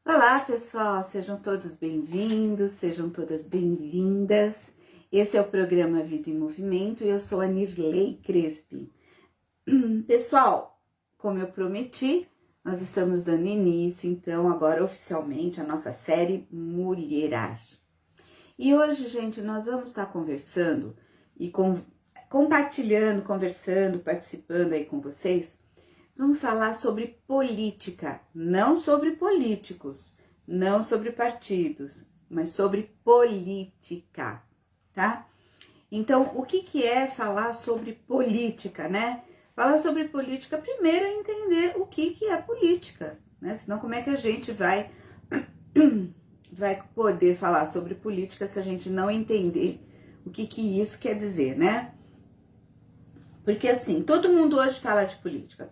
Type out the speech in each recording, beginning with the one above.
Olá, pessoal, sejam todos bem-vindos, sejam todas bem-vindas. Esse é o programa Vida em Movimento e eu sou a Nirley Crespi. Pessoal, como eu prometi, nós estamos dando início, então, agora oficialmente, a nossa série Mulheragem. E hoje, gente, nós vamos estar conversando e compartilhando, conversando, participando aí com vocês. Vamos falar sobre política, não sobre políticos, não sobre partidos, mas sobre política, tá? Então, o que é falar sobre política, né? Falar sobre política, primeiro é entender o que é política, né? Senão, como é que a gente vai poder falar sobre política se a gente não entender o que isso quer dizer, né? Porque assim, todo mundo hoje fala de política,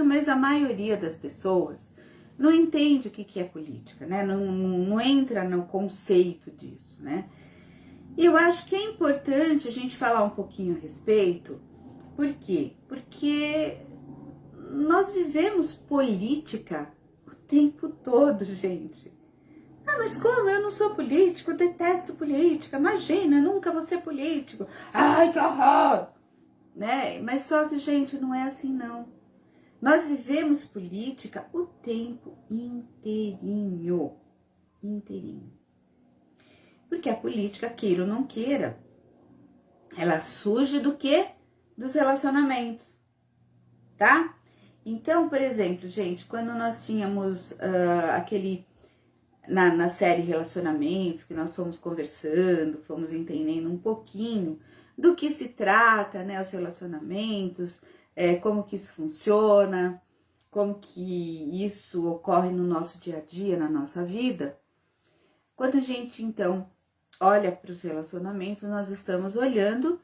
mas a maioria das pessoas não entende o que é política, né? Não entra no conceito disso, né? E eu acho que é importante a gente falar um pouquinho a respeito. Por quê? Porque nós vivemos política o tempo todo, gente. Ah, mas como? Eu não sou político, eu detesto política. Imagina, eu nunca vou ser político. Ai, que horror! Né? Mas só que, gente, não é assim, não. Nós vivemos política o tempo inteirinho. Inteirinho. Porque a política, queira ou não queira, ela surge do quê? Dos relacionamentos, tá? Então, por exemplo, gente, quando nós tínhamos na série Relacionamentos, que nós fomos conversando, fomos entendendo um pouquinho do que se trata, né, os relacionamentos, como que isso funciona, como que isso ocorre no nosso dia a dia, na nossa vida. Quando a gente, então, olha para os relacionamentos, nós estamos olhando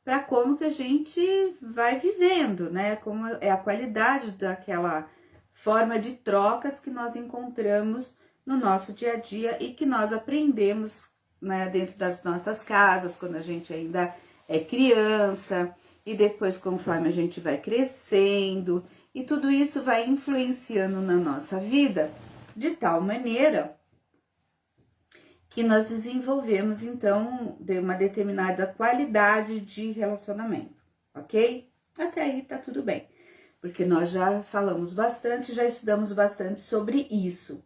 para como que a gente vai vivendo, né, como é a qualidade daquela forma de trocas que nós encontramos no nosso dia a dia e que nós aprendemos, né, dentro das nossas casas, quando a gente ainda é criança, e depois conforme a gente vai crescendo, e tudo isso vai influenciando na nossa vida de tal maneira que nós desenvolvemos, então, uma determinada qualidade de relacionamento, ok? Até aí tá tudo bem, porque nós já falamos bastante, já estudamos bastante sobre isso.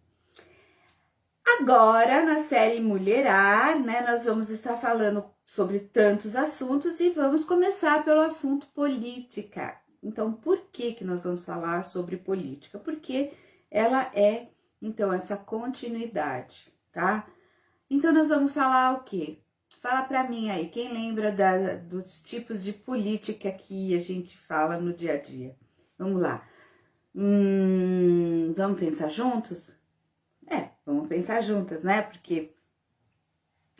Agora, na série Mulherar, né, nós vamos estar falando sobre tantos assuntos e vamos começar pelo assunto política. Então, por que nós vamos falar sobre política? Porque ela é, então, essa continuidade, tá? Então, nós vamos falar o quê? Fala pra mim aí, quem lembra dos tipos de política que a gente fala no dia a dia? Vamos lá. Vamos pensar juntos? Vamos pensar juntas, né? Porque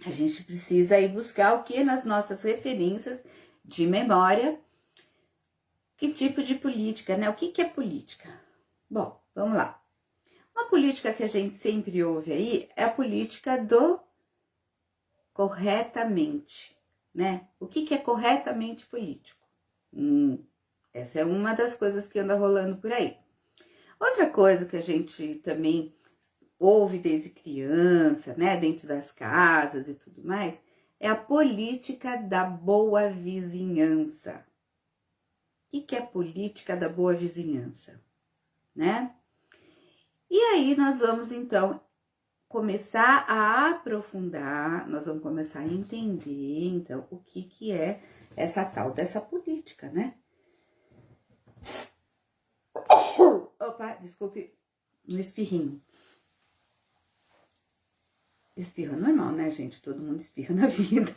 a gente precisa ir buscar o que nas nossas referências de memória, que tipo de política, né? O que é política? Bom, vamos lá. Uma política que a gente sempre ouve aí é a política do corretamente, né? O que é corretamente político? Essa é uma das coisas que anda rolando por aí. Outra coisa que a gente também ouve desde criança, né, dentro das casas e tudo mais, é a política da boa vizinhança. O que é a política da boa vizinhança, né? E aí nós vamos, então, começar a aprofundar, nós vamos começar a entender, então, o que é essa tal dessa política, né? Opa, desculpe, no espirrinho. Espirra normal, né, gente? Todo mundo espirra na vida.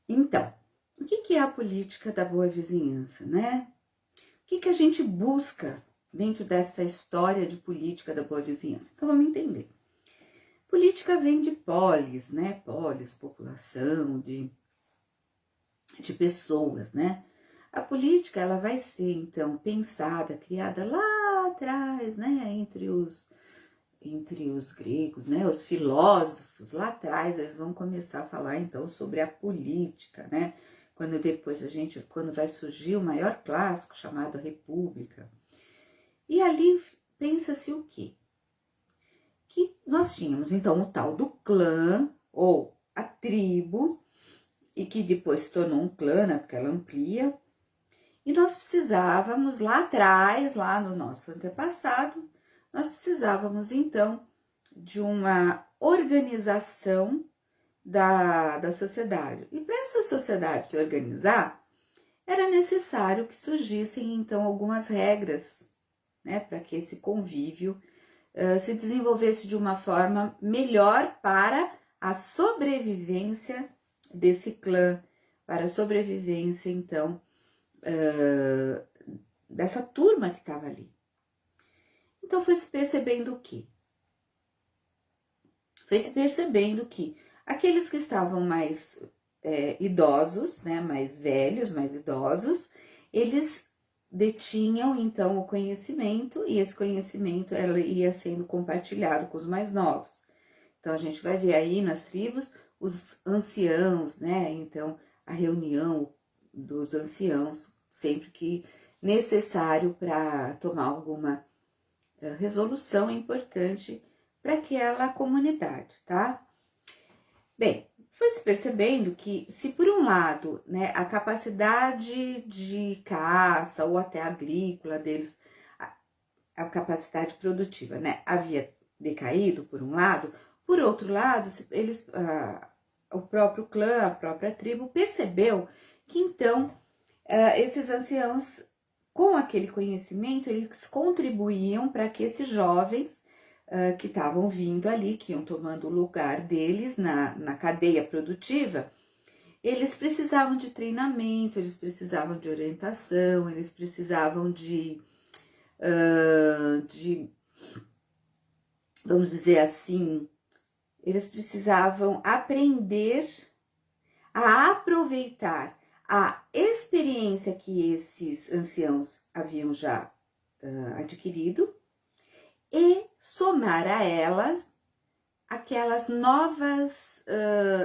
Então, o que é a política da boa vizinhança, né? O que a gente busca dentro dessa história de política da boa vizinhança? Então, vamos entender. Política vem de polis, né? Polis, população, de pessoas, né? A política, ela vai ser, então, pensada, criada lá atrás, né? Entre os gregos, né, os filósofos lá atrás, eles vão começar a falar então sobre a política, né, quando vai surgir o maior clássico chamado República. E ali pensa-se o quê? Que nós tínhamos, então, o tal do clã, ou a tribo, e que depois se tornou um clã, né, porque ela amplia. E nós precisávamos, lá atrás, lá no nosso antepassado, nós precisávamos, então, de uma organização da sociedade. E para essa sociedade se organizar, era necessário que surgissem, então, algumas regras, né, para que esse convívio se desenvolvesse de uma forma melhor para a sobrevivência desse clã, para a sobrevivência, então, dessa turma que estava ali. Então, foi se percebendo o quê? Foi se percebendo que aqueles que estavam mais idosos, né, mais velhos, mais idosos, eles detinham, então, o conhecimento, e esse conhecimento ia sendo compartilhado com os mais novos. Então, a gente vai ver aí nas tribos os anciãos, né? Então, a reunião dos anciãos, sempre que necessário para tomar alguma resolução importante para aquela comunidade, tá? Bem, foi se percebendo que, se por um lado, né, a capacidade de caça ou até agrícola deles, a capacidade produtiva, né, havia decaído por um lado, por outro lado, eles, o próprio clã, a própria tribo percebeu que então esses anciãos, com aquele conhecimento, eles contribuíam para que esses jovens que estavam vindo ali, que iam tomando o lugar deles na cadeia produtiva, eles precisavam de treinamento, eles precisavam de orientação, eles precisavam de vamos dizer assim, eles precisavam aprender a aproveitar a experiência que esses anciãos haviam já adquirido e somar a elas aquelas novas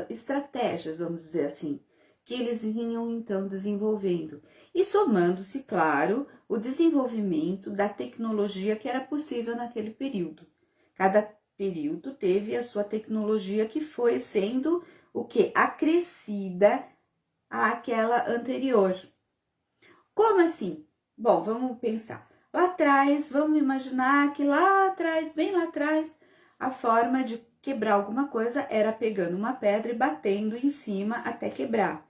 estratégias, vamos dizer assim, que eles vinham então desenvolvendo. E somando-se, claro, o desenvolvimento da tecnologia que era possível naquele período. Cada período teve a sua tecnologia que foi sendo o que? Acrescida àquela anterior. Como assim? Bom, vamos pensar. Lá atrás, vamos imaginar que lá atrás, bem lá atrás, a forma de quebrar alguma coisa era pegando uma pedra e batendo em cima até quebrar.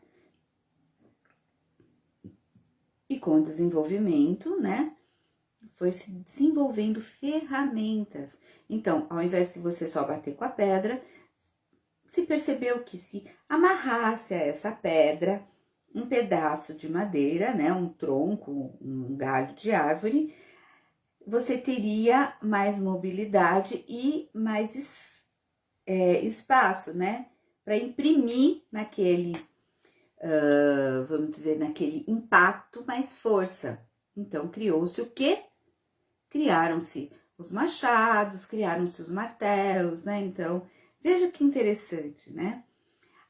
E com o desenvolvimento, né, foi se desenvolvendo ferramentas. Então, ao invés de você só bater com a pedra, se percebeu que se amarrasse a essa pedra um pedaço de madeira, né, um tronco, um galho de árvore, você teria mais mobilidade e mais espaço, né, para imprimir naquele, vamos dizer, naquele impacto mais força. Então, criou-se o quê? Criaram-se os machados, criaram-se os martelos, né? Então, veja que interessante, né?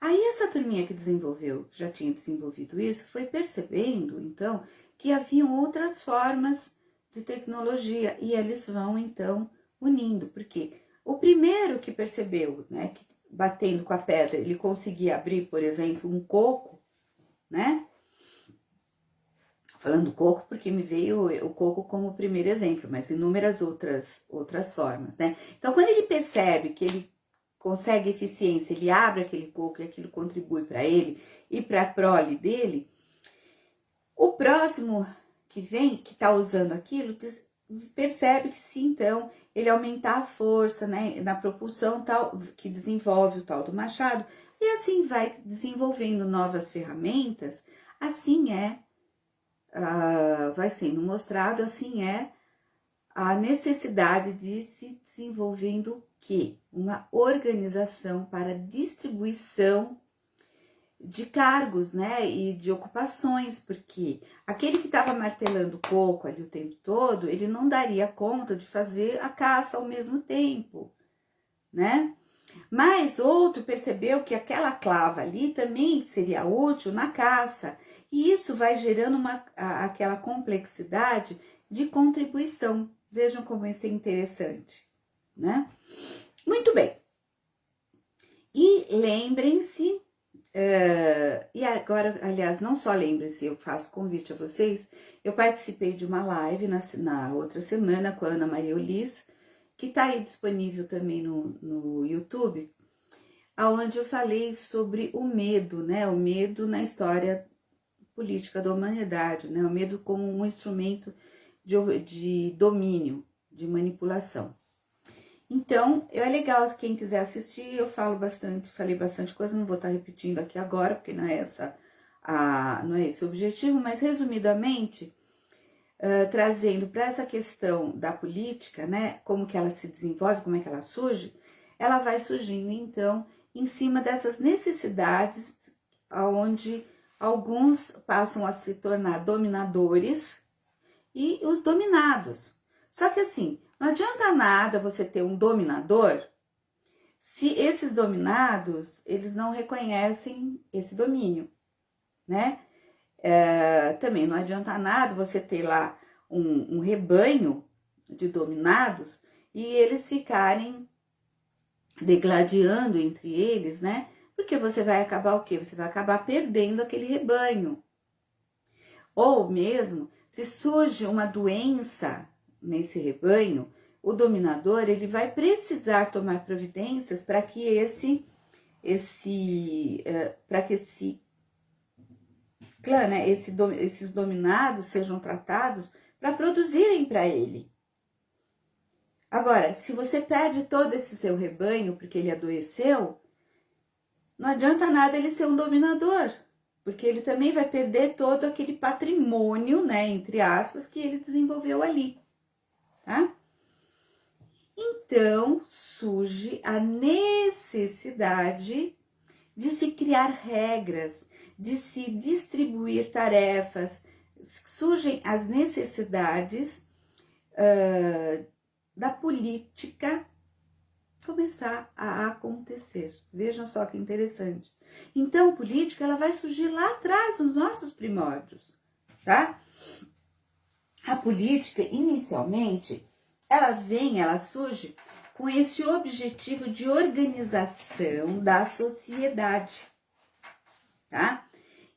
Aí essa turminha que desenvolveu, já tinha desenvolvido isso, foi percebendo, então, que haviam outras formas de tecnologia e eles vão, então, unindo. Porque o primeiro que percebeu, né, que batendo com a pedra ele conseguia abrir, por exemplo, um coco, né? Falando coco porque me veio o coco como primeiro exemplo, mas inúmeras outras formas, né? Então, quando ele percebe que ele consegue eficiência, ele abre aquele coco e aquilo contribui para ele e para a prole dele, o próximo que vem, que está usando aquilo, percebe que se então ele aumentar a força, né, na propulsão tal, que desenvolve o tal do machado, e assim vai desenvolvendo novas ferramentas, assim vai sendo mostrado, assim a necessidade de se desenvolvendo o quê? Uma organização para distribuição de cargos, né, e de ocupações, porque aquele que estava martelando coco ali o tempo todo, ele não daria conta de fazer a caça ao mesmo tempo, né? Mas outro percebeu que aquela clava ali também seria útil na caça, e isso vai gerando aquela complexidade de contribuição. Vejam como isso é interessante, né? Muito bem. E lembrem-se, e agora, aliás, não só lembrem-se, eu faço convite a vocês, eu participei de uma live na outra semana com a Ana Maria Ulis, que está aí disponível também no YouTube, onde eu falei sobre o medo, né? O medo na história política da humanidade, né? O medo como um instrumento de domínio, de manipulação. Então, é legal, quem quiser assistir, eu falei bastante coisa, não vou estar repetindo aqui agora, porque não é esse o objetivo, mas resumidamente, trazendo para essa questão da política, né, como que ela se desenvolve, como é que ela surge, ela vai surgindo, então, em cima dessas necessidades, onde alguns passam a se tornar dominadores e os dominados. Só que assim, não adianta nada você ter um dominador se esses dominados, eles não reconhecem esse domínio, né? Também não adianta nada você ter lá um rebanho de dominados e eles ficarem degladiando entre eles, né? Porque você vai acabar o quê? Você vai acabar perdendo aquele rebanho. Ou mesmo, se surge uma doença nesse rebanho, o dominador ele vai precisar tomar providências para que esse clã, né, esses dominados sejam tratados para produzirem para ele. Agora, se você perde todo esse seu rebanho porque ele adoeceu, não adianta nada ele ser um dominador, porque ele também vai perder todo aquele patrimônio, né, entre aspas, que ele desenvolveu ali, tá? Então, surge a necessidade de se criar regras, de se distribuir tarefas, surgem as necessidades da política começar a acontecer. Vejam só que interessante. Então, política, ela vai surgir lá atrás, nos nossos primórdios, tá? A política, inicialmente, ela surge com esse objetivo de organização da sociedade, tá?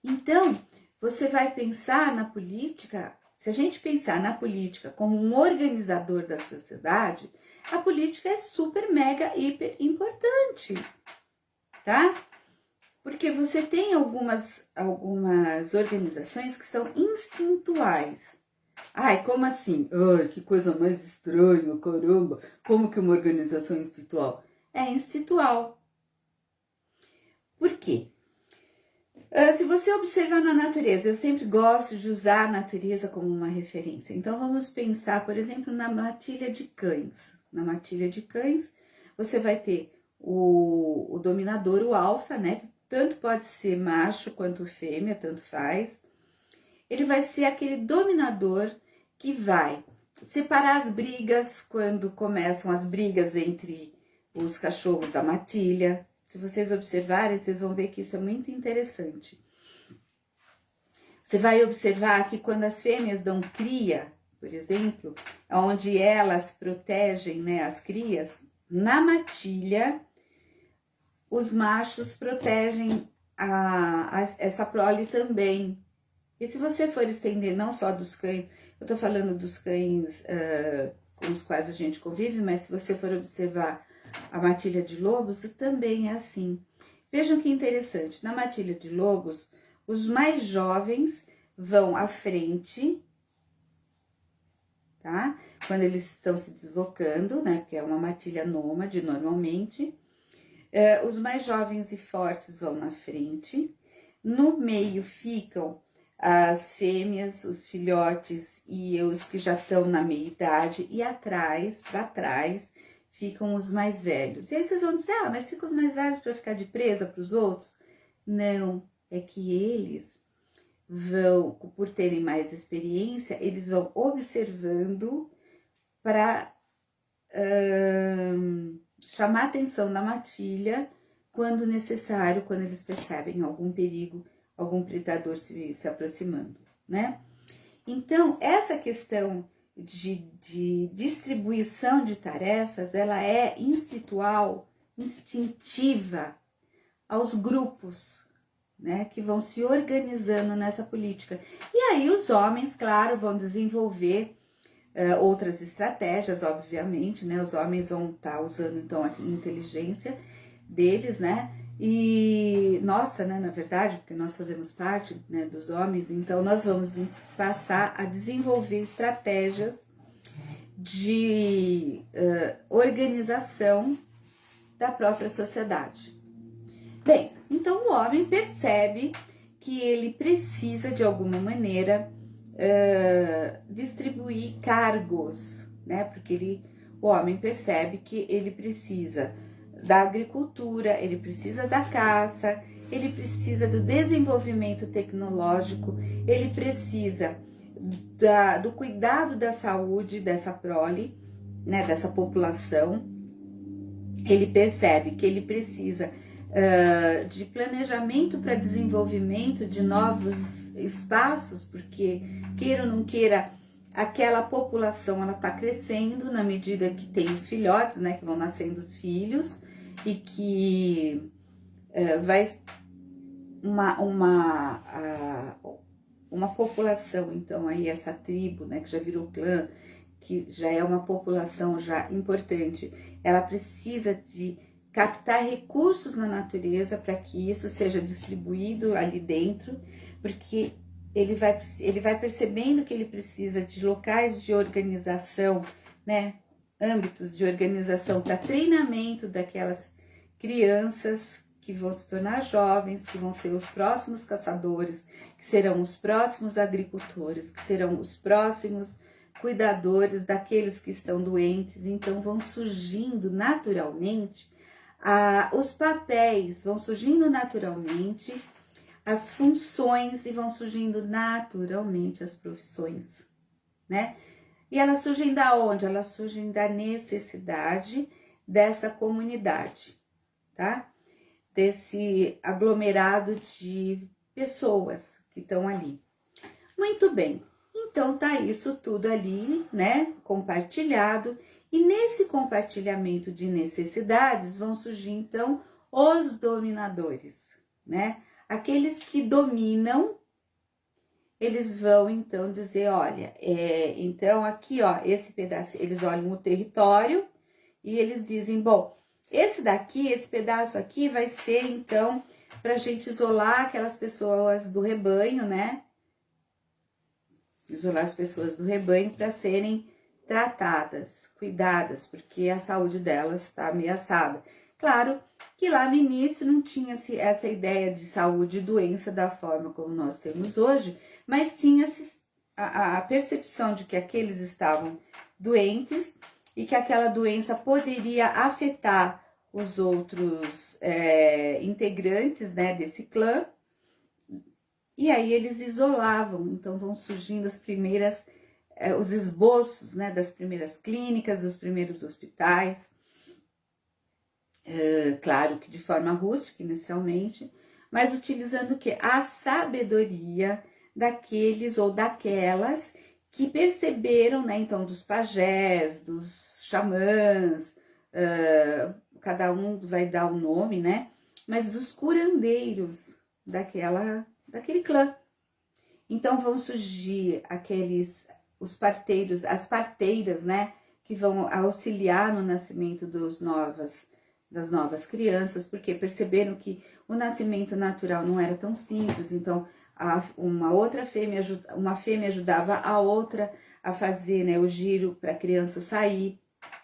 Então, você vai pensar na política, se a gente pensar na política como um organizador da sociedade, a política é super, mega, hiper importante, tá? Porque você tem algumas organizações que são instintuais. Ai, como assim? Ai, que coisa mais estranha, caramba. Como que uma organização é instintual? É instintual. Por quê? Se você observar na natureza, eu sempre gosto de usar a natureza como uma referência. Então, vamos pensar, por exemplo, na matilha de cães. Na matilha de cães, você vai ter o dominador, o alfa, né? Que tanto pode ser macho quanto fêmea, tanto faz. Ele vai ser aquele dominador que vai separar as brigas quando começam as brigas entre os cachorros da matilha. Se vocês observarem, vocês vão ver que isso é muito interessante. Você vai observar que quando as fêmeas dão cria, por exemplo, onde elas protegem, né, as crias, na matilha, os machos protegem essa prole também. E se você for estender não só dos cães, eu tô falando dos cães com os quais a gente convive, mas se você for observar a matilha de lobos, também é assim. Vejam que interessante, na matilha de lobos, os mais jovens vão à frente, tá? Quando eles estão se deslocando, né? Porque é uma matilha nômade normalmente. Os mais jovens e fortes vão na frente. No meio ficam as fêmeas, os filhotes e os que já estão na meia-idade. E atrás, para trás, ficam os mais velhos. E aí vocês vão dizer, mas ficam os mais velhos para ficar de presa para os outros? Não, é que eles vão, por terem mais experiência, eles vão observando para chamar a atenção da matilha quando necessário, quando eles percebem algum perigo, algum predador se aproximando, né? Então, essa questão de distribuição de tarefas, ela é instintual, instintiva aos grupos, né, que vão se organizando nessa política. E aí os homens, claro, vão desenvolver outras estratégias, obviamente, né, os homens vão estar usando, então, a inteligência deles, né, e nossa, né, na verdade, porque nós fazemos parte, né, dos homens, então nós vamos passar a desenvolver estratégias de organização da própria sociedade. Bem, então o homem percebe que ele precisa, de alguma maneira, distribuir cargos, né? Porque o homem percebe que ele precisa da agricultura, ele precisa da caça, ele precisa do desenvolvimento tecnológico, ele precisa do cuidado da saúde dessa prole, né, dessa população. Ele percebe que ele precisa de planejamento para desenvolvimento de novos espaços, porque, queira ou não queira, aquela população ela está crescendo na medida que tem os filhotes, né, que vão nascendo os filhos, e que vai uma população, então, aí essa tribo, né, que já virou clã, que já é uma população já importante, ela precisa de captar recursos na natureza para que isso seja distribuído ali dentro, porque ele vai percebendo que ele precisa de locais de organização, né, âmbitos de organização para treinamento daquelas crianças que vão se tornar jovens, que vão ser os próximos caçadores, que serão os próximos agricultores, que serão os próximos cuidadores daqueles que estão doentes. Então vão surgindo naturalmente os papéis, vão surgindo naturalmente as funções e vão surgindo naturalmente as profissões, né? E elas surgem da onde? Elas surgem da necessidade dessa comunidade, tá? Desse aglomerado de pessoas que estão ali. Muito bem, então tá isso tudo ali, né, compartilhado, e nesse compartilhamento de necessidades vão surgir então os dominadores, né? Aqueles que dominam, eles vão então dizer, olha, então aqui, ó, esse pedaço, eles olham o território e eles dizem, bom, esse daqui, esse pedaço aqui vai ser, então, para a gente isolar aquelas pessoas do rebanho, né? Isolar as pessoas do rebanho para serem tratadas, cuidadas, porque a saúde delas está ameaçada. Claro que lá no início não tinha essa ideia de saúde e doença da forma como nós temos hoje, mas tinha-se a percepção de que aqueles estavam doentes e que aquela doença poderia afetar os outros integrantes, né, desse clã, e aí eles isolavam. Então vão surgindo as primeiras, os esboços, né, das primeiras clínicas, dos primeiros hospitais, claro que de forma rústica inicialmente, mas utilizando o quê? A sabedoria daqueles ou daquelas que perceberam, né, então, dos pajés, dos xamãs, cada um vai dar o nome, né, mas dos curandeiros daquele clã. Então vão surgir os parteiros, as parteiras, né, que vão auxiliar no nascimento das novas crianças, porque perceberam que o nascimento natural não era tão simples. Então uma fêmea ajudava a outra a fazer, né, o giro para a criança sair,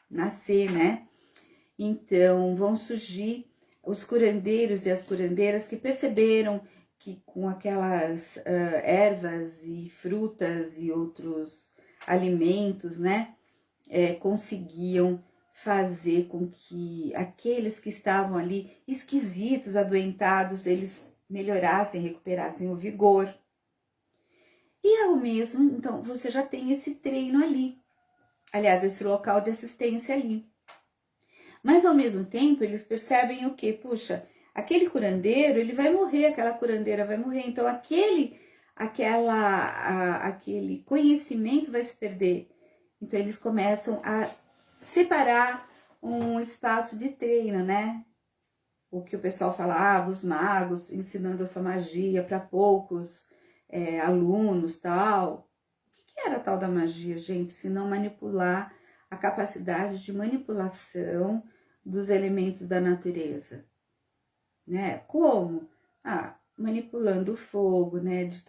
nascer, né? Então vão surgir os curandeiros e as curandeiras que perceberam que com aquelas ervas e frutas e outros alimentos, né, conseguiam fazer com que aqueles que estavam ali esquisitos, adoentados, eles melhorassem, recuperassem o vigor. E ao mesmo, então, você já tem esse treino ali, aliás, esse local de assistência ali. Mas ao mesmo tempo, eles percebem o quê? Puxa, aquele curandeiro, ele vai morrer, aquela curandeira vai morrer, então aquele conhecimento vai se perder. Então eles começam a separar um espaço de treino, né? O que o pessoal falava, os magos ensinando a sua magia para poucos alunos, tal. O que era a tal da magia, gente? Se não manipular a capacidade de manipulação dos elementos da natureza, né? Como? Manipulando o fogo, né? De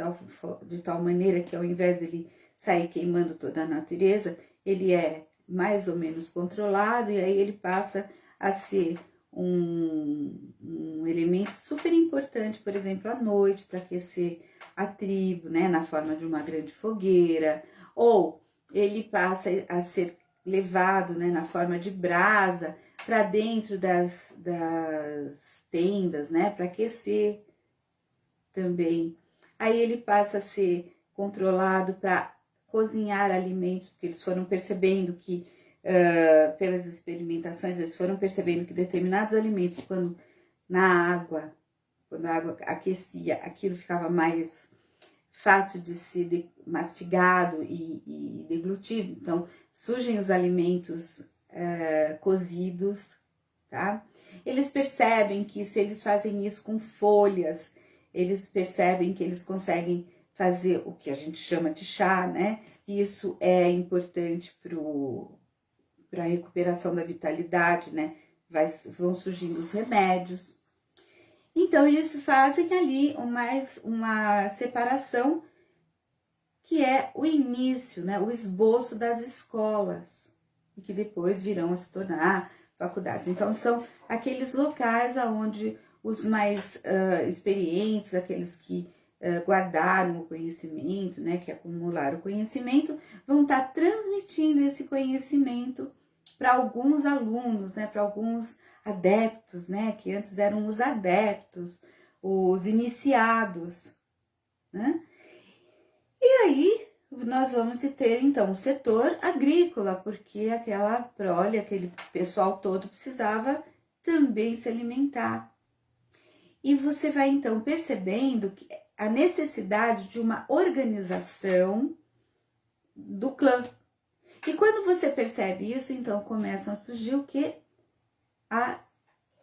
tal maneira que ao invés de ele sair queimando toda a natureza, ele é mais ou menos controlado e aí ele passa a ser um elemento super importante, por exemplo, à noite, para aquecer a tribo, né, na forma de uma grande fogueira, ou ele passa a ser levado, né, na forma de brasa para dentro das tendas, né, para aquecer também. Aí ele passa a ser controlado para cozinhar alimentos, porque eles foram percebendo que pelas experimentações, eles foram percebendo que determinados alimentos, quando a água aquecia, aquilo ficava mais fácil de ser mastigado e deglutido. Então, surgem os alimentos cozidos, tá? Eles percebem que se eles fazem isso com folhas, eles percebem que eles conseguem fazer o que a gente chama de chá, né? Isso é importante para a recuperação da vitalidade, né? Vão surgindo os remédios. Então, eles fazem ali uma separação que é o início, né? O esboço das escolas, e que depois virão a se tornar faculdades. Então, são aqueles locais onde os mais experientes, aqueles que guardaram o conhecimento, né, que acumularam o conhecimento, vão estar transmitindo esse conhecimento para alguns alunos, né, para alguns adeptos, né, que antes eram os adeptos, os iniciados, né? E aí nós vamos ter então o setor agrícola, porque aquela prole, aquele pessoal todo precisava também se alimentar. E você vai então percebendo que a necessidade de uma organização do clã. E quando você percebe isso, então começam a surgir o que?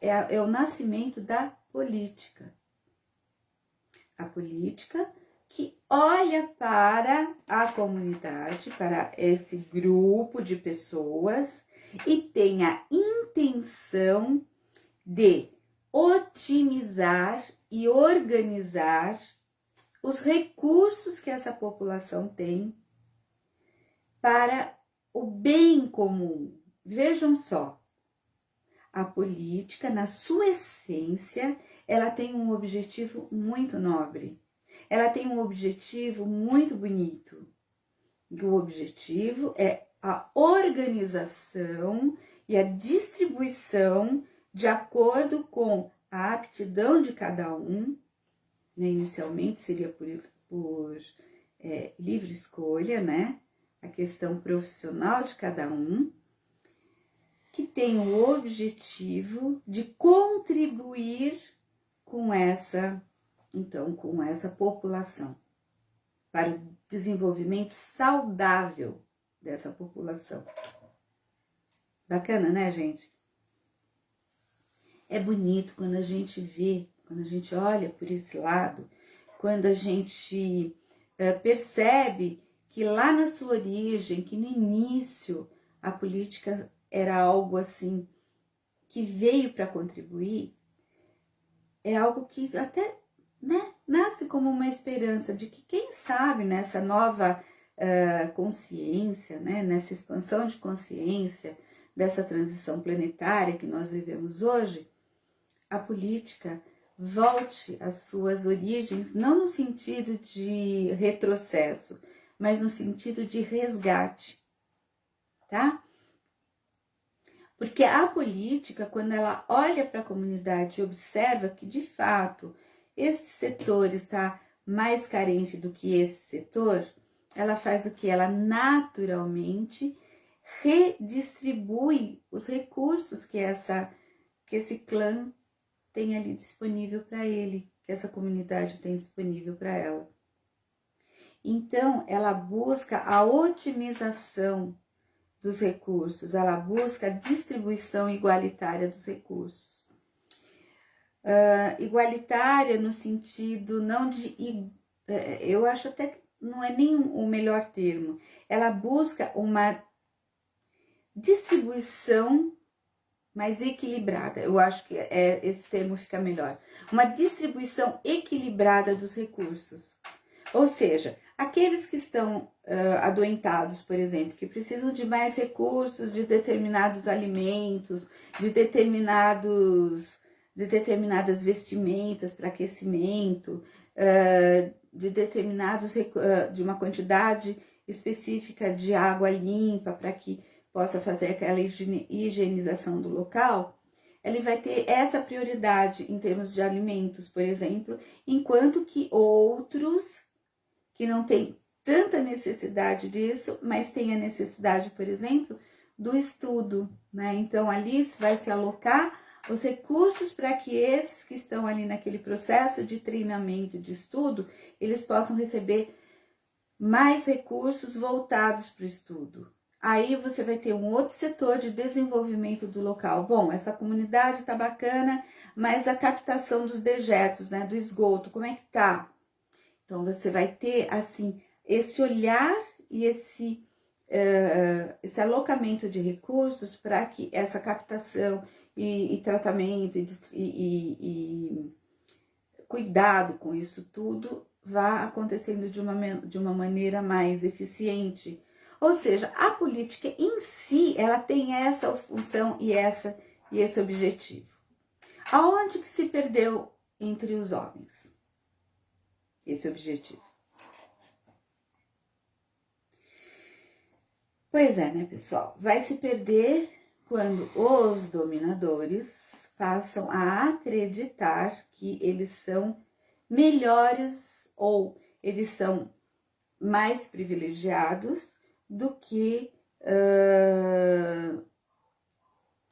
É o nascimento da política. A política que olha para a comunidade, para esse grupo de pessoas e tem a intenção de otimizar e organizar os recursos que essa população tem para o bem comum. Vejam só, a política, na sua essência, ela tem um objetivo muito nobre. Ela tem um objetivo muito bonito. O objetivo é a organização e a distribuição de acordo com a aptidão de cada um, né? Inicialmente seria por livre escolha, né? A questão profissional de cada um, que tem o objetivo de contribuir com essa população, para o desenvolvimento saudável dessa população. Bacana, né, gente? É bonito quando a gente vê, quando a gente olha por esse lado, quando a gente percebe que lá na sua origem, que no início a política era algo assim que veio para contribuir, é algo que até, né, nasce como uma esperança de que, quem sabe, nessa nova consciência, né, nessa expansão de consciência, dessa transição planetária que nós vivemos hoje, a política volte às suas origens, não no sentido de retrocesso, mas no sentido de resgate, tá? Porque a política, quando ela olha para a comunidade e observa que, de fato, esse setor está mais carente do que esse setor, ela faz o que? Ela naturalmente redistribui os recursos que esse clã tem ali disponível para ele, que essa comunidade tem disponível para ela. Então, ela busca a otimização dos recursos, ela busca a distribuição igualitária dos recursos. Igualitária no sentido não de... eu acho até que não é nem o melhor termo. Ela busca uma distribuição mais equilibrada. Eu acho que esse termo fica melhor. Uma distribuição equilibrada dos recursos. Ou seja, aqueles que estão adoentados, por exemplo, que precisam de mais recursos, de determinados alimentos, de determinadas vestimentas para aquecimento, de uma quantidade específica de água limpa para que possa fazer aquela higienização do local, ele vai ter essa prioridade em termos de alimentos, por exemplo, enquanto que outros que não têm tanta necessidade disso, mas têm a necessidade, por exemplo, do estudo, né? Então, ali vai se alocar os recursos para que esses que estão ali naquele processo de treinamento, de estudo, eles possam receber mais recursos voltados para o estudo. Aí você vai ter um outro setor de desenvolvimento do local. Bom, essa comunidade tá bacana, mas a captação dos dejetos, né, do esgoto, como é que tá? Então você vai ter, assim, esse olhar e esse alocamento de recursos para que essa captação e tratamento e cuidado com isso tudo vá acontecendo de uma maneira mais eficiente. Ou seja, a política em si, ela tem essa função e esse objetivo. Aonde que se perdeu entre os homens esse objetivo? Pois é, né, pessoal? Vai se perder quando os dominadores passam a acreditar que eles são melhores ou eles são mais privilegiados do que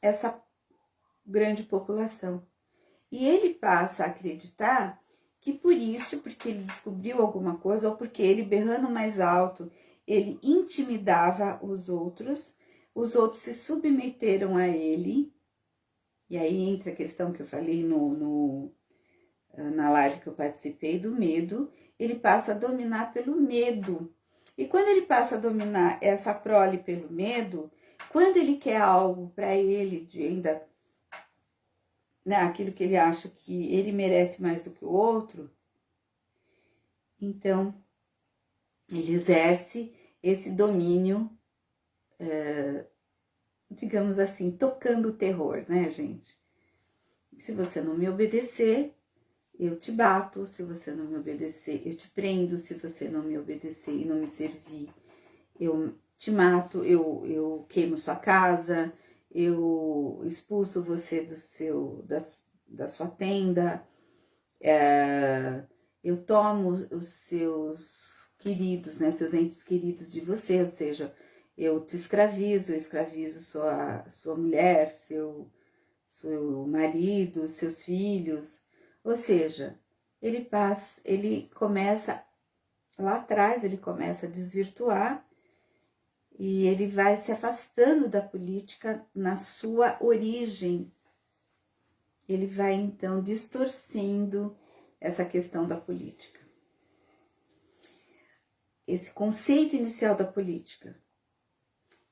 essa grande população. E ele passa a acreditar que por isso, porque ele descobriu alguma coisa, ou porque ele berrando mais alto, ele intimidava os outros se submeteram a ele, e aí entra a questão que eu falei na live que eu participei do medo, ele passa a dominar pelo medo. E quando ele passa a dominar essa prole pelo medo, quando ele quer algo para ele, de ainda, né, aquilo que ele acha que ele merece mais do que o outro, então ele exerce esse domínio, digamos assim, tocando o terror, né, gente? Se você não me obedecer, eu te bato. Se você não me obedecer, eu te prendo. Se você não me obedecer e não me servir, eu te mato, eu queimo sua casa, eu expulso você da sua tenda, eu tomo os seus queridos, né, seus entes queridos de você, ou seja, eu te escravizo, eu escravizo sua mulher, seu marido, seus filhos. Ou seja, ele começa lá atrás, ele começa a desvirtuar e ele vai se afastando da política na sua origem. Ele vai então distorcendo essa questão da política. Esse conceito inicial da política.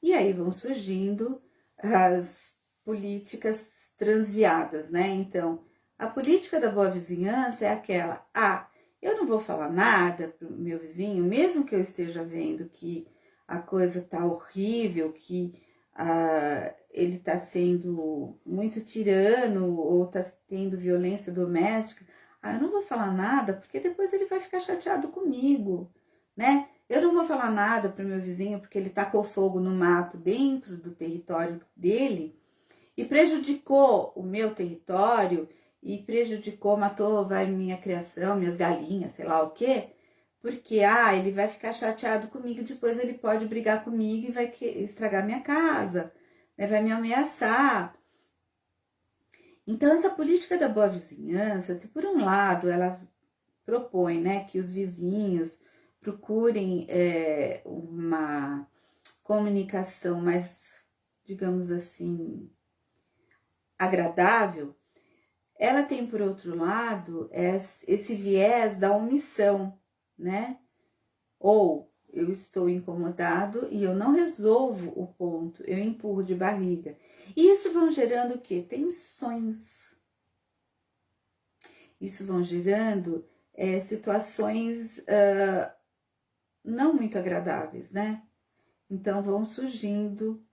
E aí vão surgindo as políticas transviadas, né? Então, a política da boa vizinhança é aquela, eu não vou falar nada pro meu vizinho, mesmo que eu esteja vendo que a coisa tá horrível, que ele tá sendo muito tirano ou tá tendo violência doméstica, eu não vou falar nada porque depois ele vai ficar chateado comigo, né? Eu não vou falar nada pro meu vizinho porque ele tacou fogo no mato dentro do território dele e prejudicou o meu território e prejudicou, matou, minha criação, minhas galinhas, sei lá o quê, porque, ele vai ficar chateado comigo, depois ele pode brigar comigo e vai estragar minha casa, né, vai me ameaçar. Então, essa política da boa vizinhança, se por um lado ela propõe, né, que os vizinhos procurem comunicação mais, digamos assim, agradável, ela tem, por outro lado, esse viés da omissão, né? Ou eu estou incomodado e eu não resolvo o ponto, eu empurro de barriga. E isso vão gerando o quê? Tensões. Isso vão gerando situações não muito agradáveis, né? Então vão surgindo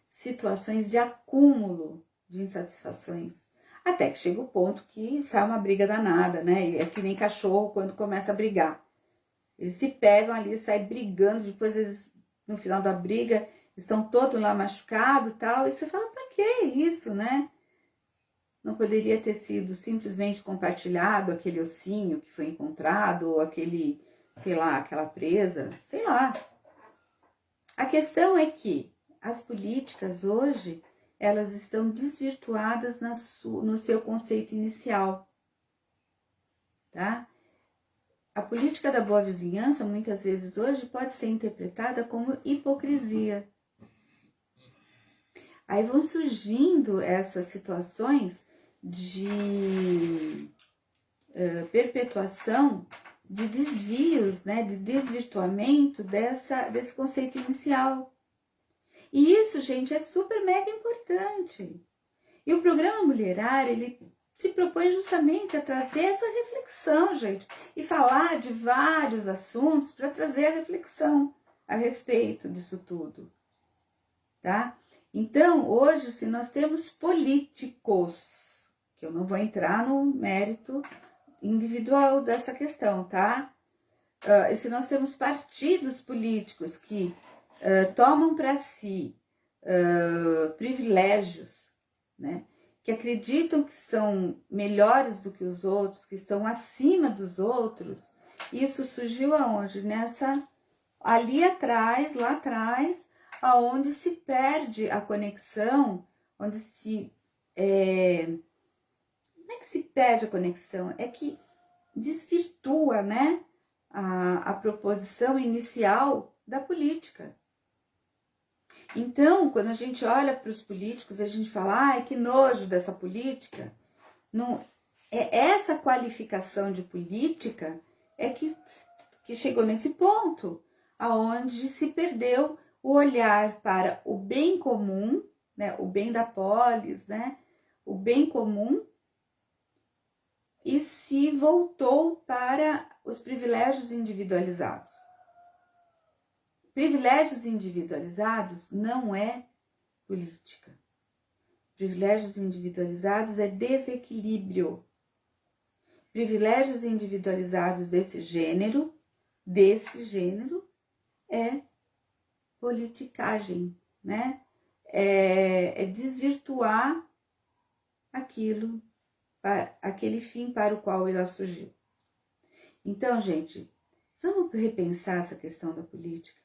situações de acúmulo de insatisfações. Até que chega o ponto que sai uma briga danada, né? E é que nem cachorro quando começa a brigar. Eles se pegam ali, saem brigando, depois eles, no final da briga, estão todos lá machucados e tal. E você fala, pra que isso, né? Não poderia ter sido simplesmente compartilhado aquele ossinho que foi encontrado, ou aquele, sei lá, aquela presa, sei lá. A questão é que as políticas hoje, elas estão desvirtuadas no seu conceito inicial, tá? A política da boa vizinhança, muitas vezes hoje, pode ser interpretada como hipocrisia. Aí vão surgindo essas situações de perpetuação de desvios, né, de desvirtuamento desse conceito inicial. E isso, gente, é super mega importante. E o programa Mulherar, ele se propõe justamente a trazer essa reflexão, gente, e falar de vários assuntos para trazer a reflexão a respeito disso tudo, tá? Então, hoje, se nós temos políticos, que eu não vou entrar no mérito individual dessa questão, tá? E se nós temos partidos políticos que tomam para si privilégios, né? Que acreditam que são melhores do que os outros, que estão acima dos outros, isso surgiu aonde? Ali atrás, lá atrás, aonde se perde a conexão, onde não é que se perde a conexão, é que desvirtua, né, a proposição inicial da política. Então, quando a gente olha para os políticos, a gente fala, ai, que nojo dessa política. Não, essa qualificação de política é que chegou nesse ponto, aonde se perdeu o olhar para o bem comum, né, o bem da polis, né, o bem comum, e se voltou para os privilégios individualizados. Privilégios individualizados não é política. Privilégios individualizados é desequilíbrio. Privilégios individualizados desse gênero é politicagem, né? É desvirtuar aquele fim para o qual ela surgiu. Então, gente, vamos repensar essa questão da política.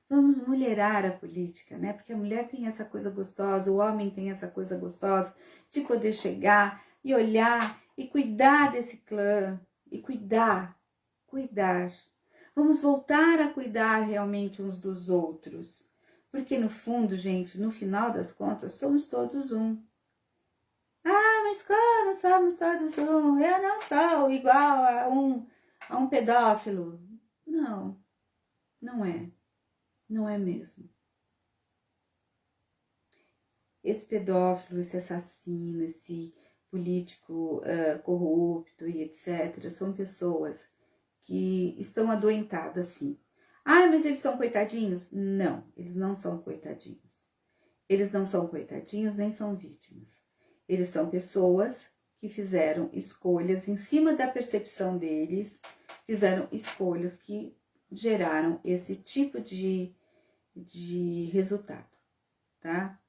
Vamos mulherar a política, né? Porque a mulher tem essa coisa gostosa, o homem tem essa coisa gostosa de poder chegar e olhar e cuidar desse clã, e cuidar. Vamos voltar a cuidar realmente uns dos outros. Porque no fundo, gente, no final das contas, somos todos um. Ah, mas como somos todos um? Eu não sou igual a um pedófilo. Não, não é. Não é mesmo. Esse pedófilo, esse assassino, esse político corrupto e etc. são pessoas que estão adoentadas, sim. Ah, mas eles são coitadinhos? Não, eles não são coitadinhos. Eles não são coitadinhos, nem são vítimas. Eles são pessoas que fizeram escolhas em cima da percepção deles, fizeram escolhas que geraram esse tipo de resultado, tá?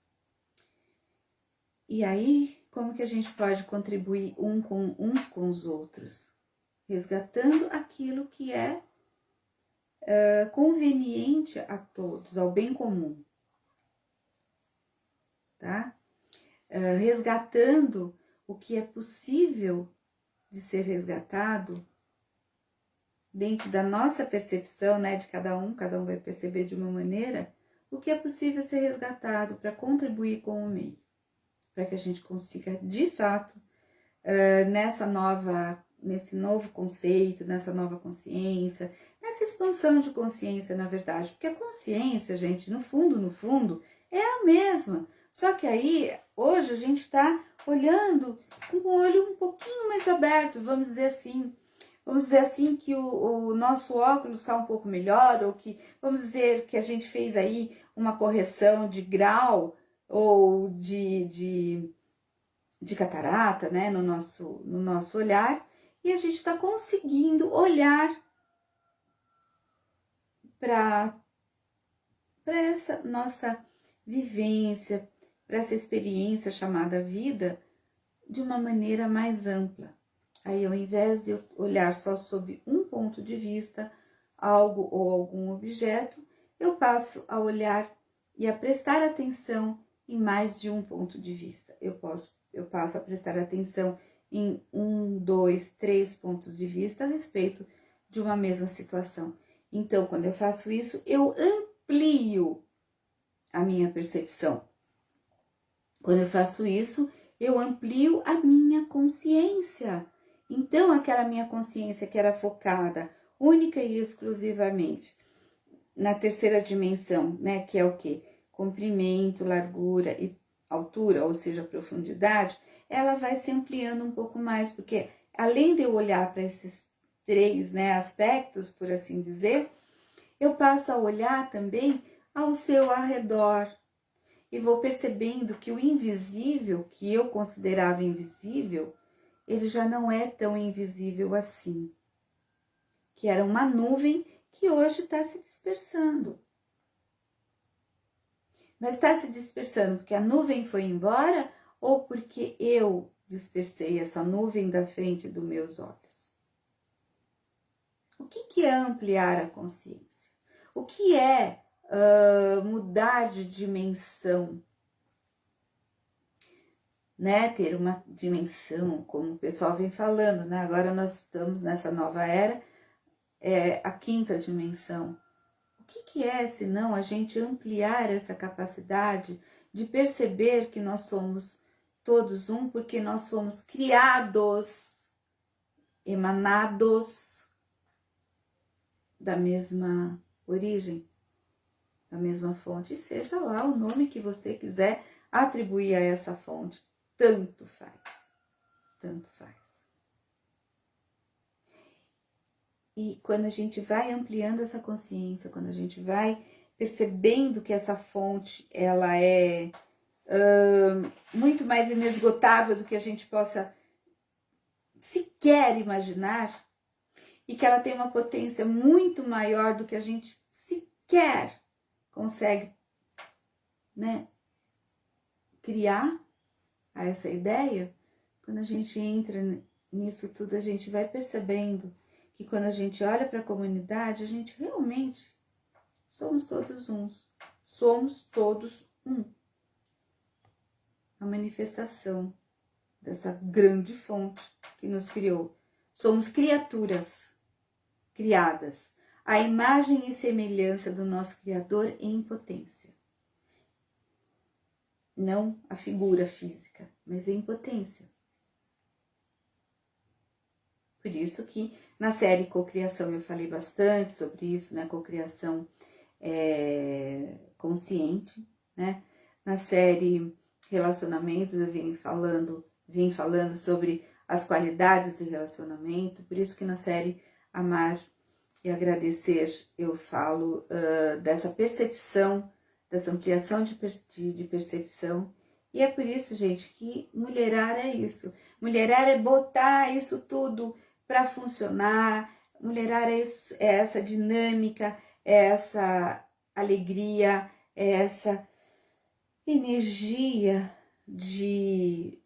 E aí, como que a gente pode contribuir uns com os outros? Resgatando aquilo que é conveniente a todos, ao bem comum, tá? Resgatando o que é possível de ser resgatado dentro da nossa percepção, né, de cada um vai perceber de uma maneira, o que é possível ser resgatado para contribuir com o meio, para que a gente consiga, de fato, nesse novo conceito, nessa nova consciência, nessa expansão de consciência, na verdade, porque a consciência, gente, no fundo, é a mesma, só que aí, hoje, a gente está olhando com o olho um pouquinho mais aberto, vamos dizer assim que o nosso óculos está um pouco melhor, ou que, vamos dizer que a gente fez aí uma correção de grau, ou de catarata, né, no nosso olhar, e a gente está conseguindo olhar para essa nossa vivência, para essa experiência chamada vida, de uma maneira mais ampla. Aí, ao invés de eu olhar só sob um ponto de vista, algo ou algum objeto, eu passo a olhar e a prestar atenção em mais de um ponto de vista. Eu passo a prestar atenção em 1, 2, 3 pontos de vista a respeito de uma mesma situação. Então, quando eu faço isso, eu amplio a minha percepção. Quando eu faço isso, eu amplio a minha consciência. Então, aquela minha consciência que era focada única e exclusivamente na terceira dimensão, né, que é o quê? Comprimento, largura e altura, ou seja, profundidade, ela vai se ampliando um pouco mais, porque além de eu olhar para esses 3, né, aspectos, por assim dizer, eu passo a olhar também ao seu arredor e vou percebendo que o invisível, que eu considerava invisível, ele já não é tão invisível assim, que era uma nuvem que hoje está se dispersando. Mas está se dispersando porque a nuvem foi embora ou porque eu dispersei essa nuvem da frente dos meus olhos? O que é ampliar a consciência? O que é mudar de dimensão? Né? Ter uma dimensão, como o pessoal vem falando, né? Agora nós estamos nessa nova era, a 5ª dimensão. O que é, senão, a gente ampliar essa capacidade de perceber que nós somos todos um, porque nós fomos criados, emanados da mesma origem, da mesma fonte, e seja lá o nome que você quiser atribuir a essa fonte, tanto faz, tanto faz. E quando a gente vai ampliando essa consciência, quando a gente vai percebendo que essa fonte, ela é muito mais inesgotável do que a gente possa sequer imaginar, e que ela tem uma potência muito maior do que a gente sequer consegue, né, criar a essa ideia. Quando a gente entra nisso tudo, a gente vai percebendo que quando a gente olha para a comunidade, a gente realmente somos todos uns. Somos todos um. A manifestação dessa grande fonte que nos criou. Somos criaturas criadas à imagem e semelhança do nosso Criador em potência. Não a figura física, mas em potência. Por isso que na série Cocriação eu falei bastante sobre isso, né? Cocriação consciente, né? Na série Relacionamentos eu vim falando sobre as qualidades do relacionamento, por isso que na série Amar e Agradecer eu falo dessa percepção, dessa ampliação de percepção. E é por isso, gente, que mulherar é isso. Mulherar é botar isso tudo para funcionar. Mulherar é essa dinâmica, é essa alegria, é essa energia de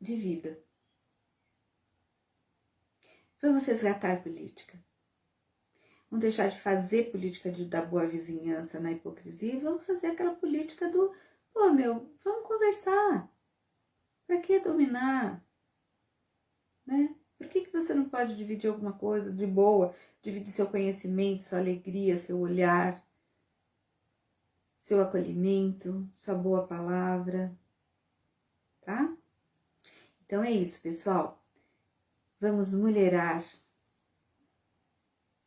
vida. Vamos resgatar política. Vamos deixar de fazer política da boa vizinhança na hipocrisia e vamos fazer aquela política do, vamos conversar. Para que dominar? Né? Por que você não pode dividir alguma coisa de boa divide seu conhecimento, sua alegria, seu olhar, seu acolhimento, sua boa palavra, tá? Então é isso, pessoal. Vamos mulherar,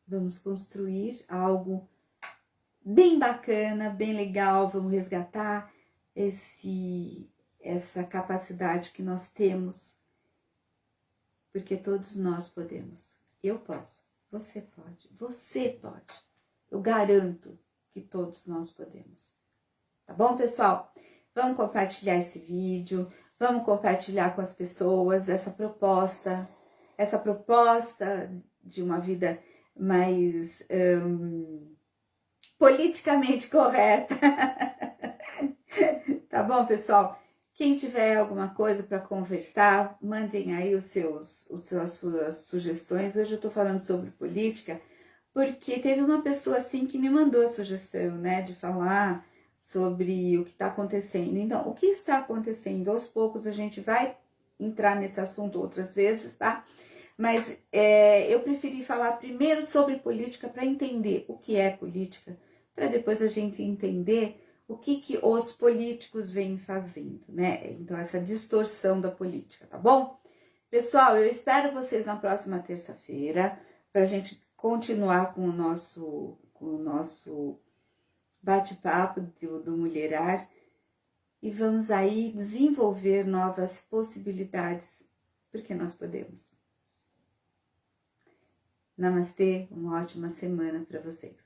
vamos construir algo bem bacana, bem legal, vamos resgatar essa capacidade que nós temos, porque todos nós podemos. Eu posso, você pode. Eu garanto que todos nós podemos. Tá bom, pessoal? Vamos compartilhar esse vídeo, vamos compartilhar com as pessoas essa proposta de uma vida mais politicamente correta. Tá bom, pessoal? Quem tiver alguma coisa para conversar, mandem aí as suas sugestões. Hoje eu tô falando sobre política, porque teve uma pessoa assim que me mandou a sugestão, né, de falar sobre o que está acontecendo. Então, o que está acontecendo? Aos poucos a gente vai entrar nesse assunto outras vezes, tá? Mas eu preferi falar primeiro sobre política para entender o que é política, para depois a gente entender o que os políticos vêm fazendo, né? Então, essa distorção da política, tá bom? Pessoal, eu espero vocês na próxima terça-feira para a gente continuar com o nosso bate-papo do Mulherar e vamos aí desenvolver novas possibilidades, porque nós podemos. Namastê, uma ótima semana para vocês.